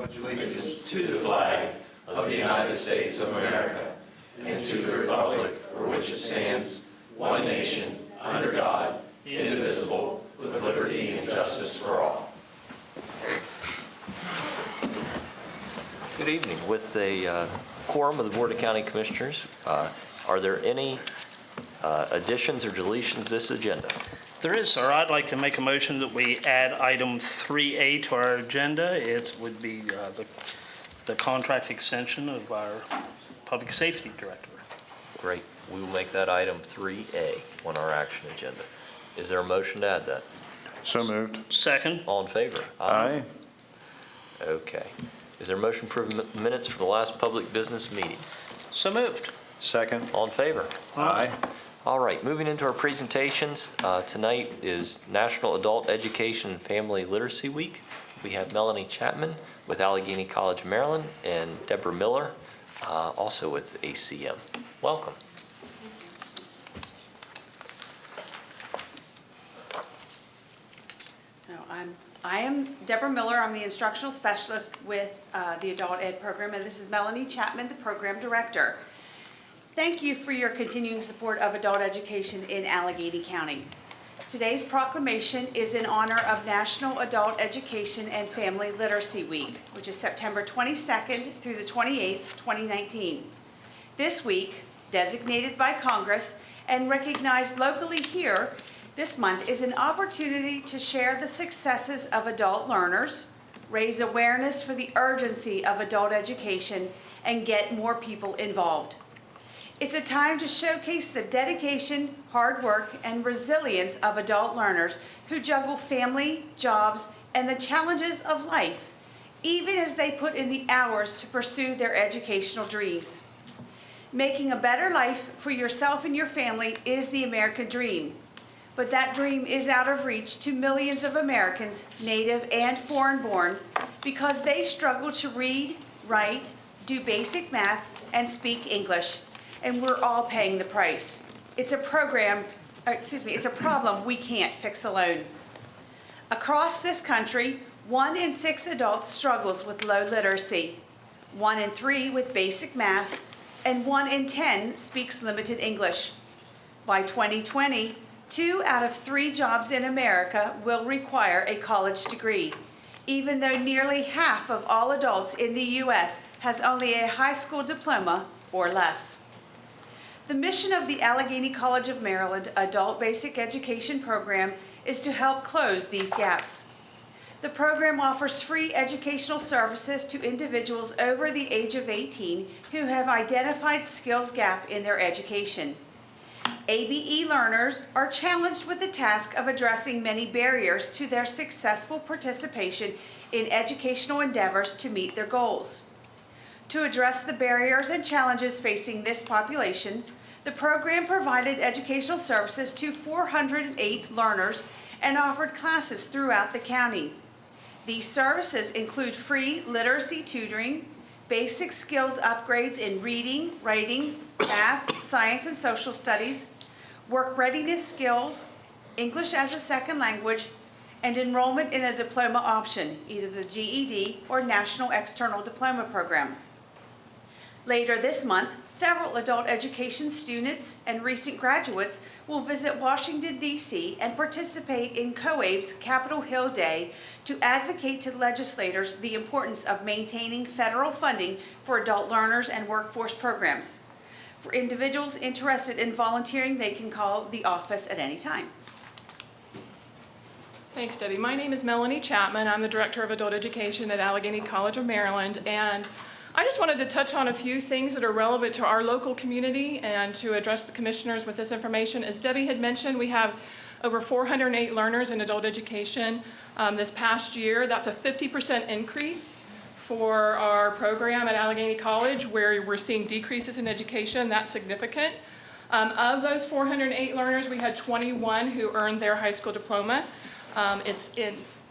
pledge allegiance to the flag of the United States of America and to the republic for which it stands, one nation, under God, indivisible, with liberty and justice for all. Good evening. With a quorum of the Board of County Commissioners, are there any additions or deletions to this agenda? There is, sir. I'd like to make a motion that we add item 3A to our agenda. It would be the contract extension of our Public Safety Director. Great. We will make that item 3A on our action agenda. Is there a motion to add that? So moved. Second. All in favor? Aye. Okay. Is there a motion to approve minutes for the last public business meeting? So moved. Second. All in favor? Aye. All right, moving into our presentations. Tonight is National Adult Education and Family Literacy Week. We have Melanie Chapman with Allegany College of Maryland and Deborah Miller, also with ACM. Welcome. I am Deborah Miller. I'm the instructional specialist with the Adult Ed program, and this is Melanie Chapman, the program director. Thank you for your continuing support of adult education in Allegany County. Today's proclamation is in honor of National Adult Education and Family Literacy Week, which is September 22nd through the 28th, 2019. This week, designated by Congress and recognized locally here this month, is an opportunity to share the successes of adult learners, raise awareness for the urgency of adult education, and get more people involved. It's a time to showcase the dedication, hard work, and resilience of adult learners who juggle family, jobs, and the challenges of life, even as they put in the hours to pursue their educational dreams. Making a better life for yourself and your family is the American dream, but that dream is out of reach to millions of Americans, native and foreign-born, because they struggle to read, write, do basic math, and speak English. And we're all paying the price. It's a problem we can't fix alone. Across this country, 1 in 6 adults struggles with low literacy, 1 in 3 with basic math, and 1 in 10 speaks limited English. By 2020, 2 out of 3 jobs in America will require a college degree, even though nearly half of all adults in the U.S. has only a high school diploma or less. The mission of the Allegany College of Maryland Adult Basic Education Program is to help close these gaps. The program offers free educational services to individuals over the age of 18 who have identified skills gap in their education. ABE learners are challenged with the task of addressing many barriers to their successful participation in educational endeavors to meet their goals. To address the barriers and challenges facing this population, the program provided educational services to 408 learners and offered classes throughout the county. These services include free literacy tutoring, basic skills upgrades in reading, writing, math, science, and social studies, work readiness skills, English as a second language, and enrollment in a diploma option, either the GED or National External Diploma Program. Later this month, several adult education students and recent graduates will visit Washington, D.C. and participate in COABE's Capitol Hill Day to advocate to legislators the importance of maintaining federal funding for adult learners and workforce programs. For individuals interested in volunteering, they can call the office at any time. Thanks, Debbie. My name is Melanie Chapman. I'm the Director of Adult Education at Allegany College of Maryland, and I just wanted to touch on a few things that are relevant to our local community and to address the commissioners with this information. As Debbie had mentioned, we have over 408 learners in adult education this past year. That's a 50% increase for our program at Allegany College, where we're seeing decreases in education. That's significant. Of those 408 learners, we had 21 who earned their high school diploma.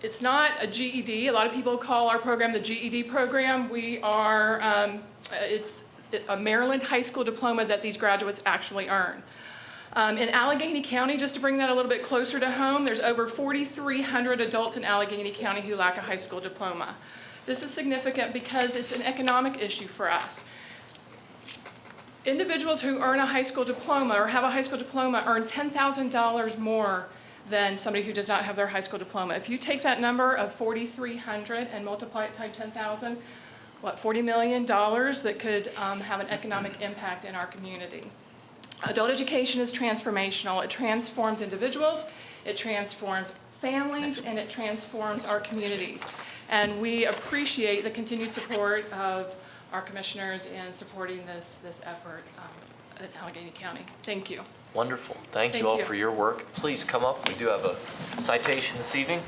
It's not a GED. A lot of people call our program the GED program. We are, it's a Maryland high school diploma that these graduates actually earn. In Allegany County, just to bring that a little bit closer to home, there's over 4,300 adults in Allegany County who lack a high school diploma. This is significant because it's an economic issue for us. Individuals who earn a high school diploma or have a high school diploma earn $10,000 more than somebody who does not have their high school diploma. If you take that number of 4,300 and multiply it times 10,000, what, $40 million that could have an economic impact in our community. Adult education is transformational. It transforms individuals, it transforms families, and it transforms our communities. And we appreciate the continued support of our commissioners in supporting this effort in Allegany County. Thank you. Wonderful. Thank you Thank all you. for your work. Please come up. We do have a citation this evening.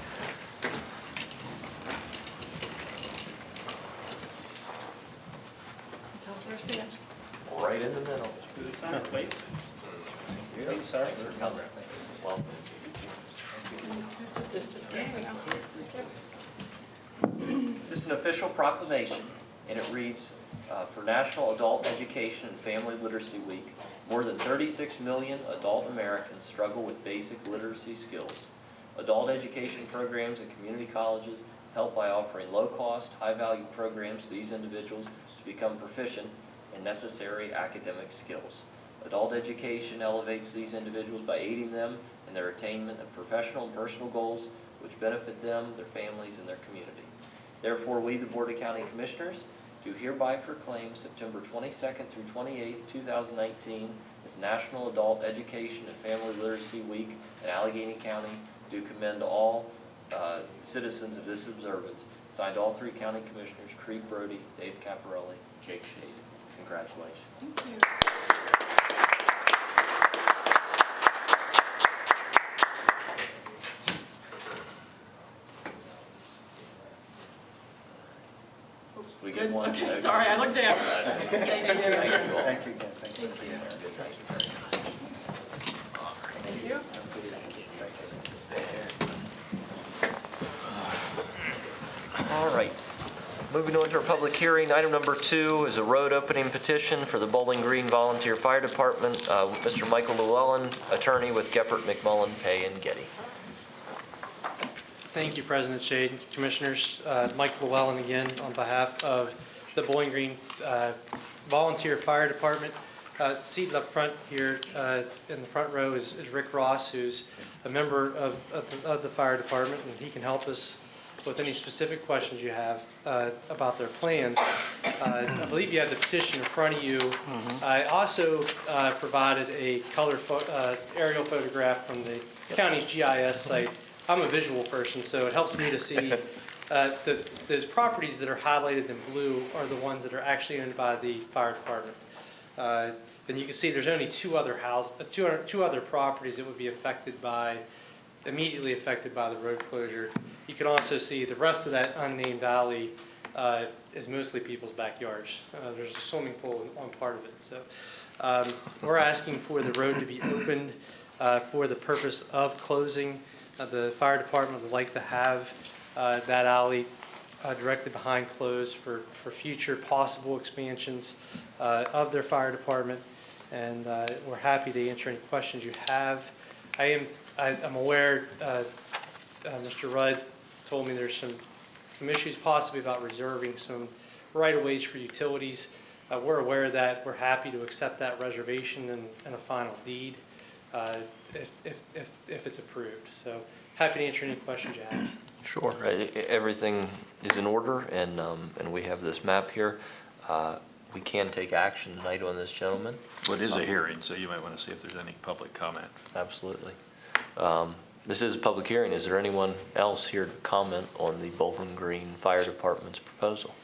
Tell us where to stand. Right in the middle. To the side, please. Thank you, sir. Welcome. This is an official proclamation, and it reads, for National Adult Education and Family Literacy Week, more than 36 million adult Americans struggle with basic literacy skills. Adult education programs at community colleges help by offering low-cost, high-value programs to these individuals to become proficient in necessary academic skills. Adult education elevates these individuals by aiding them in their attainment of professional and personal goals which benefit them, their families, and their community. Therefore, we, the Board of County Commissioners, do hereby proclaim September 22nd through 28th, 2019 as National Adult Education and Family Literacy Week in Allegany County. Do commend all citizens of this observance. Signed, all three county commissioners, Creed Brody, Dave Caparelli, Jake Shade. Congratulations. Thank you. We get one. Okay, sorry, I looked down. Thank you. Thank you. Thank you all. Thank you again. Thank you. Thank you. All right. Moving on to our public hearing, item number 2 is a road opening petition for the Bowling Green Volunteer Fire Department. Mr. Michael Llewellyn, attorney with Geppert, McMullen, Pay, and Getty. Thank you, President Shade, Commissioners. Mike Llewellyn again on behalf of the Bowling Green Volunteer Fire Department. Seated up front here in the front row is Rick Ross, who's a member of the fire department, and he can help us with any specific questions you have about their plans. I believe you have the petition in front of you. I also provided a color aerial photograph from the county's GIS site. I'm a visual person, so it helps me to see those properties that are highlighted in blue are the ones that are actually owned by the fire department. And you can see there's only two other properties that would be immediately affected by the road closure. You can also see the rest of that unnamed alley is mostly people's backyards. There's a swimming pool on part of it. So we're asking for the road to be opened for the purpose of closing. The fire department would like to have that alley directly behind closed for future possible expansions of their fire department. And we're happy to answer any questions you have. I'm aware, Mr. Rudd told me there's some issues possibly about reserving some right-of-ways for utilities. We're aware of that. We're happy to accept that reservation and a final deed if it's approved. So happy to answer any questions you have. Sure. Everything is in order, and we have this map here. We can take action tonight on this, gentlemen. Well, it is a hearing, so you might want to see if there's any public comment. Absolutely. This is a public hearing. Is there anyone else here to comment on the Bowling Green Fire Department's proposal?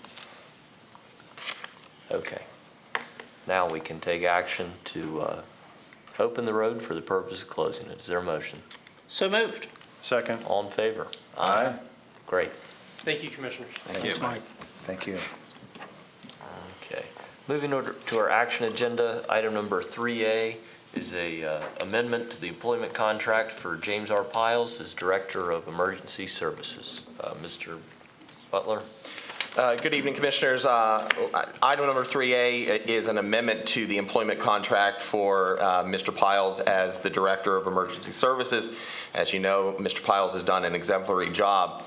Okay. Now we can take action to open the road for the purpose of closing it. Is there a motion? So moved. Second. All in favor? Aye. Great. Thank you, Commissioners. Thank you, Mike. Thank you. Okay. Moving on to our action agenda, item number 3A is a amendment to the employment contract for James R. Piles as Director of Emergency Services. Mr. Butler? Good evening, Commissioners. Item number 3A is an amendment to the employment contract for Mr. Piles as the Director of Emergency Services. As you know, Mr. Piles has done an exemplary job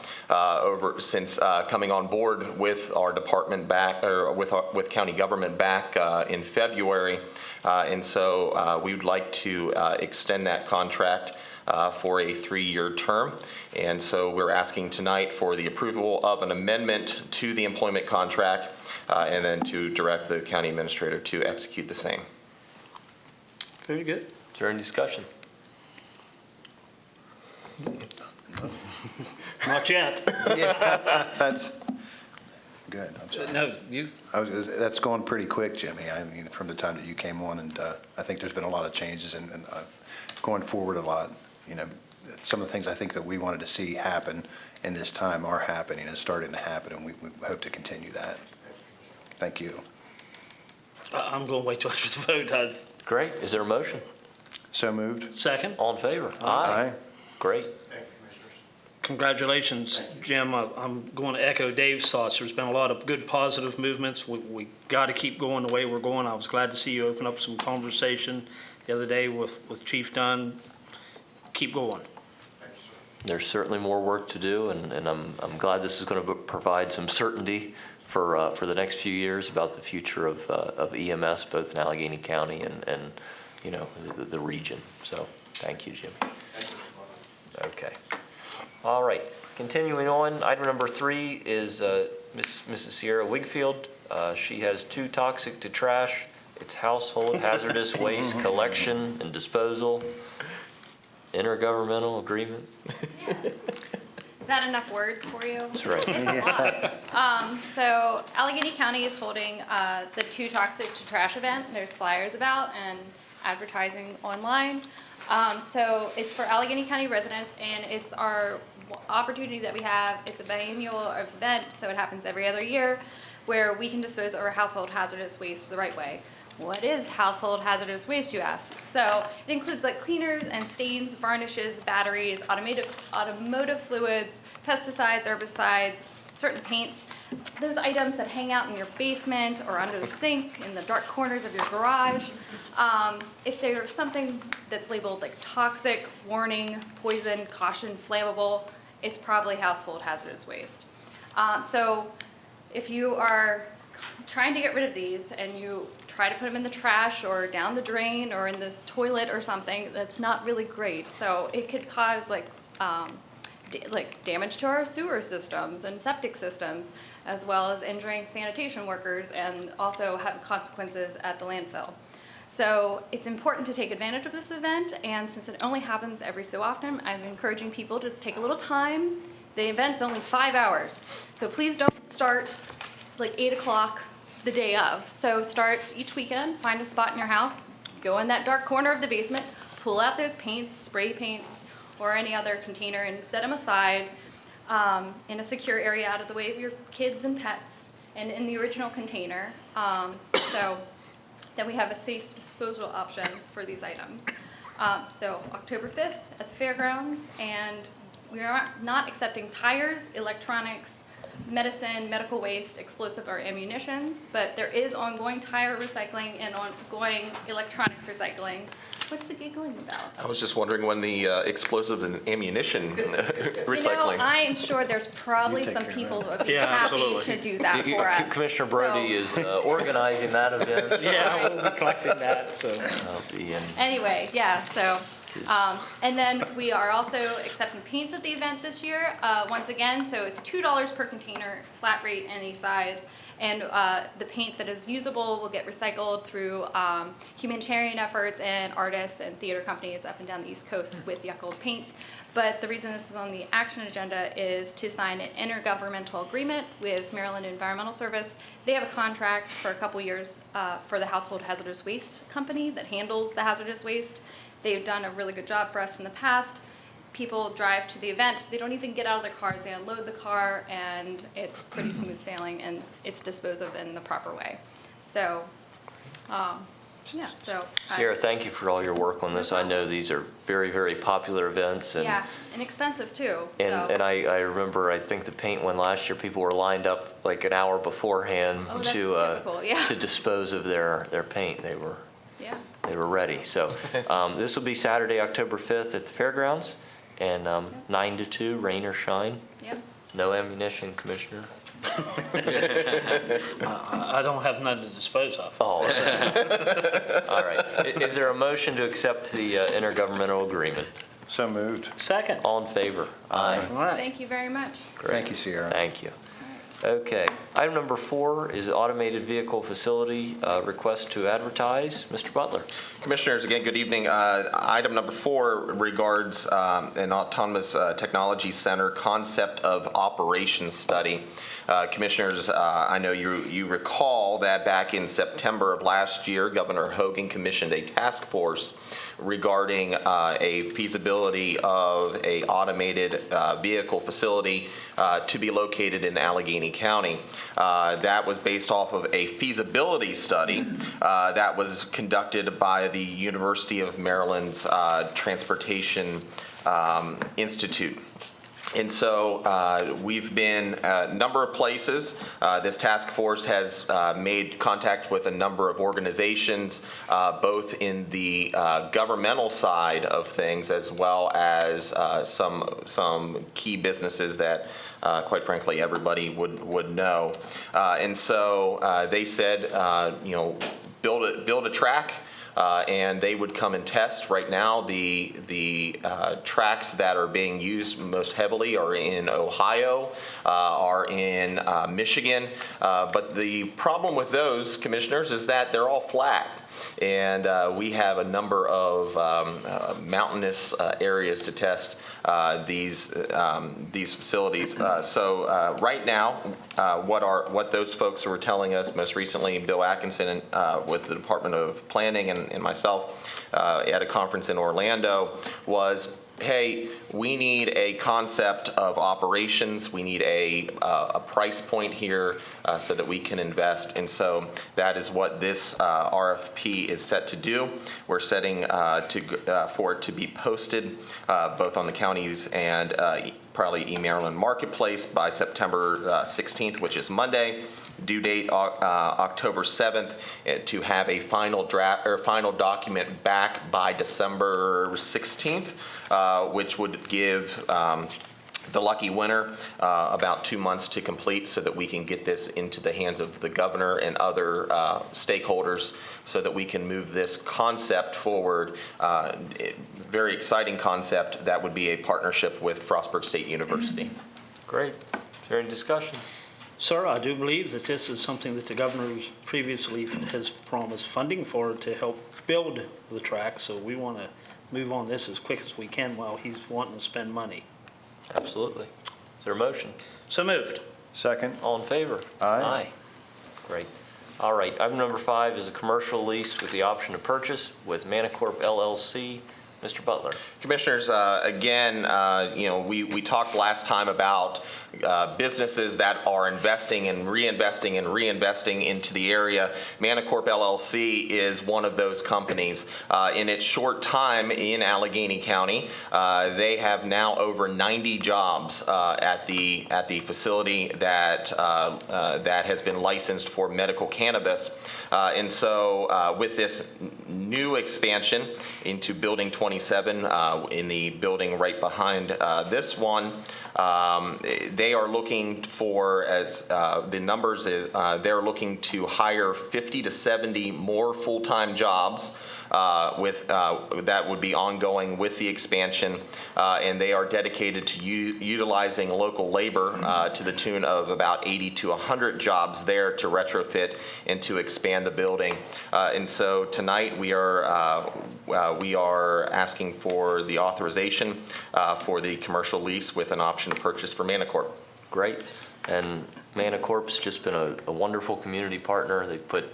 since coming on board with our department back, or with county government back in February. And so we would like to extend that contract for a 3-year term. And so we're asking tonight for the approval of an amendment to the employment contract and then to direct the county administrator to execute the same. Very good. Is there any discussion? Not yet. That's good. I'm sorry. No, you, That's going pretty quick, Jimmy. I mean, from the time that you came on, and I think there's been a lot of changes and going forward a lot. You know, some of the things I think that we wanted to see happen in this time are happening and starting to happen, and we hope to continue that. Thank you. I'm going to wait till after the vote. Great. Is there a motion? So moved. Second. All in favor? Aye. Great. Congratulations, Jim. I'm going to echo Dave's thoughts. There's been a lot of good, positive movements. We got to keep going the way we're going. I was glad to see you open up some conversation the other day with Chief Dunn. Keep going. There's certainly more work to do, and I'm glad this is going to provide some certainty for the next few years about the future of EMS, both in Allegheny County and you know, the region. So thank you, Jimmy. Okay. All right. Continuing on, item number 3 is Mrs. Sierra Wigfield. She has 2 toxic to trash. It's household hazardous waste collection and disposal. Intergovernmental agreement. Is that enough words for you? That's right. It's a lot. So Allegheny County is holding the 2 Toxic to Trash event. There's flyers about and advertising online. So it's for Allegheny County residents, and it's our opportunity that we have. It's a biennial event, so it happens every other year, where we can dispose of our household hazardous waste the right way. What is household hazardous waste, you ask? So it includes like cleaners and stains, varnishes, batteries, automotive fluids, pesticides, herbicides, certain paints, those items that hang out in your basement or under the sink, in the dark corners of your garage. If there's something that's labeled like toxic, warning, poison, caution, flammable, it's probably household hazardous waste. So if you are trying to get rid of these and you try to put them in the trash or down the drain or in the toilet or something, that's not really great. So it could cause like damage to our sewer systems and septic systems, as well as injuring sanitation workers, and also have consequences at the landfill. So it's important to take advantage of this event, and since it only happens every so often, I'm encouraging people to just take a little time. The event's only 5 hours, so please don't start like 8 o'clock the day of. So start each weekend, find a spot in your house, go in that dark corner of the basement, pull out those paints, spray paints, or any other container, and set them aside in a secure area out of the way of your kids and pets, and in the original container, so that we have a safe disposal option for these items. So October 5th at the fairgrounds, and we are not accepting tires, electronics, medicine, medical waste, explosive, or ammunitions, but there is ongoing tire recycling and ongoing electronics recycling. What's the giggling about? I was just wondering when the explosive and ammunition recycling. You know, I am sure there's probably some people who would be happy to do that for us. Commissioner Brody is organizing that event. Yeah, we'll be collecting that, so. I'll be in. Anyway, yeah, so, and then we are also accepting paints at the event this year, once again, so it's $2 per container, flat rate, any size. And the paint that is usable will get recycled through humanitarian efforts and artists and theater companies up and down the East Coast with Yuck Old Paint. But the reason this is on the action agenda is to sign an intergovernmental agreement with Maryland Environmental Service. They have a contract for a couple years for the household hazardous waste company that handles the hazardous waste. They've done a really good job for us in the past. People drive to the event, they don't even get out of their cars, they unload the car, and it's pretty smooth sailing, and it's disposed of in the proper way. So, Yeah, so. Sierra, thank you for all your work on this. I know these are very, very popular events. And Yeah, and expensive too, so. And I remember, I think the paint one last year, people were lined up like an hour beforehand Oh, that's to typical, yeah. to dispose of their paint. They were Yeah, ready. So this will be Saturday, October 5th at the fairgrounds, and 9 to 2, rain or shine. yep. No ammunition, Commissioner. I don't have none to dispose of. Oh, all right. Is there a motion to accept the intergovernmental agreement? So moved. Second. All in favor? Aye. All right. Thank you very much. Thank you, Sierra. Thank you. Okay. Item number 4 is automated vehicle facility request to advertise. Mr. Butler. Commissioners, again, good evening. Item number 4 regards an autonomous technology center concept of operations study. Commissioners, I know you recall that back in September of last year, Governor Hogan commissioned a task force regarding a feasibility of a automated vehicle facility to be located in Allegany County. That was based off of a feasibility study that was conducted by the University of Maryland's Transportation Institute. And so we've been a number of places. This task force has made contact with a number of organizations, both in the governmental side of things as well as some key businesses that, quite frankly, everybody would know. And so they said, build a track. And they would come and test. Right now, the tracks that are being used most heavily are in Ohio, are in Michigan. But the problem with those, commissioners, is that they're all flat. And we have a number of mountainous areas to test these facilities. So right now, what those folks were telling us most recently, Bill Atkinson with the Department of Planning and myself at a conference in Orlando, was, hey, we need a concept of operations. We need a price point here so that we can invest. And so that is what this RFP is set to do. We're setting for it to be posted both on the counties and probably eMaryland Marketplace by September 16th, which is Monday. Due date October 7th, to have a final draft or final document back by December 16th, which would give the lucky winner about 2 months to complete so that we can get this into the hands of the governor and other stakeholders so that we can move this concept forward. Very exciting concept that would be a partnership with Frostburg State University. Great. Is there any discussion? Sir, I do believe that this is something that the governor previously has promised funding for to help build the track, so we want to move on this as quick as we can while he's wanting to spend money. Absolutely. Is there a motion? So moved. Second. All in favor? Aye. Great. All right. Item number 5 is a commercial lease with the option to purchase with Manicorp LLC. Mr. Butler. Commissioners, again, we talked last time about businesses that are investing and reinvesting into the area. Manicorp LLC is one of those companies. In its short time in Allegany County, they have now over 90 jobs at the facility that has been licensed for medical cannabis. And so with this new expansion into Building 27 in the building right behind this one, they are looking for, as the numbers, they're looking to hire 50 to 70 more full-time jobs with that would be ongoing with the expansion, and they are dedicated to utilizing local labor to the tune of about 80 to 100 jobs there to retrofit and to expand the building. And so tonight we are asking for the authorization for the commercial lease with an option to purchase for Manicorp. Great. And Manicorp's just been a wonderful community partner. They've put,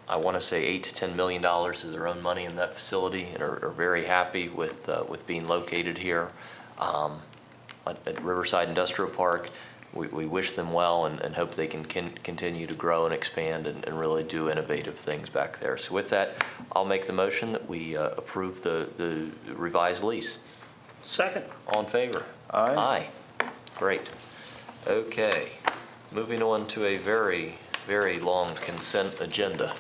I want to say, $8 to $10 million of their own money in that facility and are very happy with being located here at Riverside Industrial Park. we wish them well and hope they can continue to grow and expand and really do innovative things back there. So with that, I'll make the motion that we approve the revised lease. Second. All in favor? Aye. Aye. Great. Okay, moving on to a very, very long consent agenda.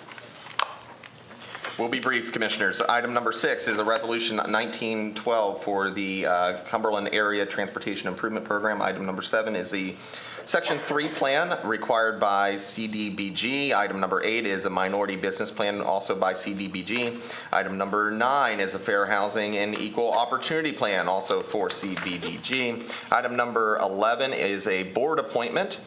We'll be brief, Commissioners. Item number 6 is a resolution 1912 for the Cumberland Area Transportation Improvement Program. Item number 7 is the Section 3 plan required by CDBG. Item number 8 is a minority business plan, also by CDBG. Item number 9 is a fair housing and equal opportunity plan, also for CDBG. Item number 11 is a board appointment,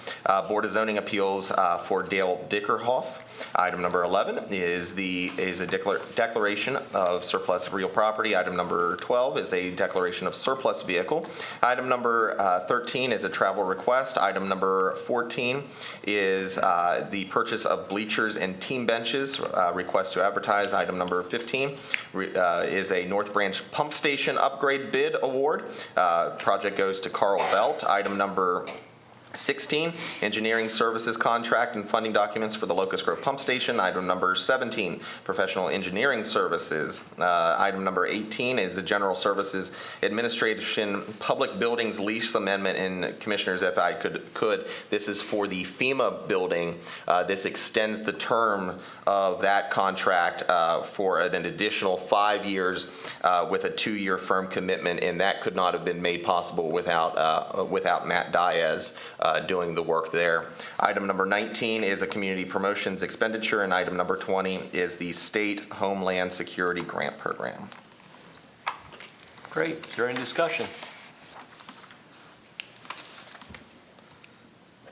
Board of Zoning Appeals for Dale Dickerhoff. Item number 11 is a declaration of surplus of real property. Item number 12 is a declaration of surplus vehicle. Item number 13 is a travel request. Item number 14 is the purchase of bleachers and team benches, request to advertise. Item number 15 is a North Branch Pump Station upgrade bid award. Project goes to Carl Belt. Item number 16, engineering services contract and funding documents for the Locust Grove Pump Station. Item number 17, professional engineering services. Item number 18 is the General Services Administration Public Buildings Lease Amendment. And Commissioners, if I could, this is for the FEMA building. This extends the term of that contract for an additional 5 years with a 2-year firm commitment, and that could not have been made possible without Matt Diaz doing the work there. Item number 19 is a community promotions expenditure, and item number 20 is the State Homeland Security Grant Program. Great. Is there any discussion?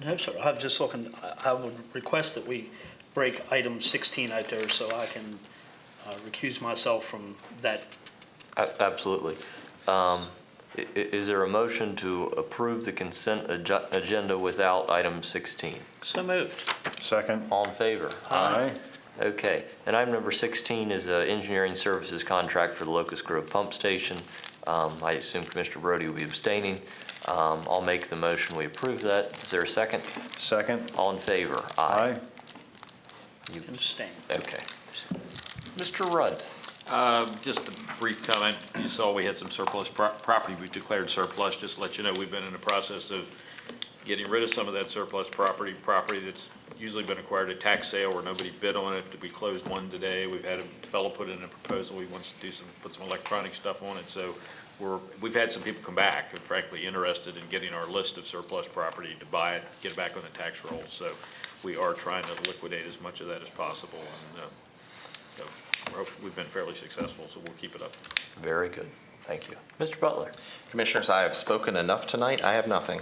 No, sir. I'm just looking, I would request that we break item 16 out there so I can recuse myself from that. Absolutely. Is there a motion to approve the consent agenda without item 16? So moved. Second. All in favor? Aye. Okay. And item number 16 is an engineering services contract for the Locust Grove Pump Station. I assume Commissioner Brody will be abstaining. I'll make the motion. We approve that. Is there a second? Second. All in favor? Aye. You Abstain. okay. Mr. Rudd. Just a brief comment. You saw we had some surplus property we declared surplus. Just to let you know, we've been in the process of getting rid of some of that surplus property that's usually been acquired at tax sale where nobody bid on it. We closed one today. We've had a fellow put in a proposal. He wants to put some electronic stuff on it. So we've had some people come back and frankly interested in getting our list of surplus property to buy it, get it back on the tax roll. So we are trying to liquidate as much of that as possible. And so we've been fairly successful, so we'll keep it up. Very good. Thank you. Mr. Butler. Commissioners, I have spoken enough tonight. I have nothing.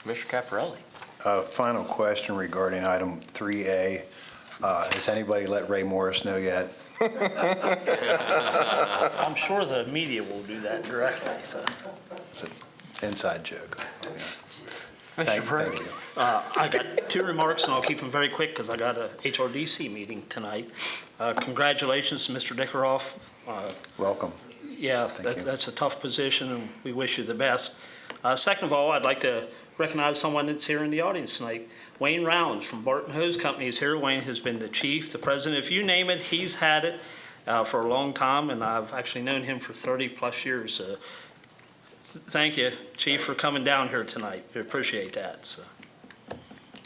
Commissioner Caparelli. Final question regarding item 3A. Has anybody let Ray Morris know yet? I'm sure the media will do that directly, so. It's an inside joke. Mr. Thank you. I got 2 remarks, and I'll keep them very quick because I got a HRDC meeting tonight. Congratulations to Mr. Dickerhoff. Welcome. Yeah, Thank you. that's a tough position, and we wish you the best. Second of all, I'd like to recognize someone that's here in the audience tonight. Wayne Rounds from Barton Hose Company is here. Wayne has been the chief, the president. If you name it, he's had it for a long time, and I've actually known him for 30-plus years. Thank you, Chief, for coming down here tonight. We appreciate that. So.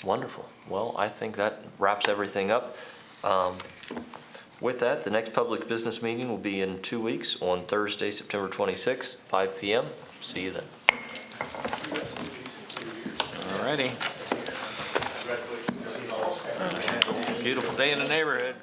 Wonderful. Well, I think that wraps everything up. With that, the next public business meeting will be in 2 weeks on Thursday, September 26th, 5 p.m. See you then. All righty. Beautiful day in the neighborhood.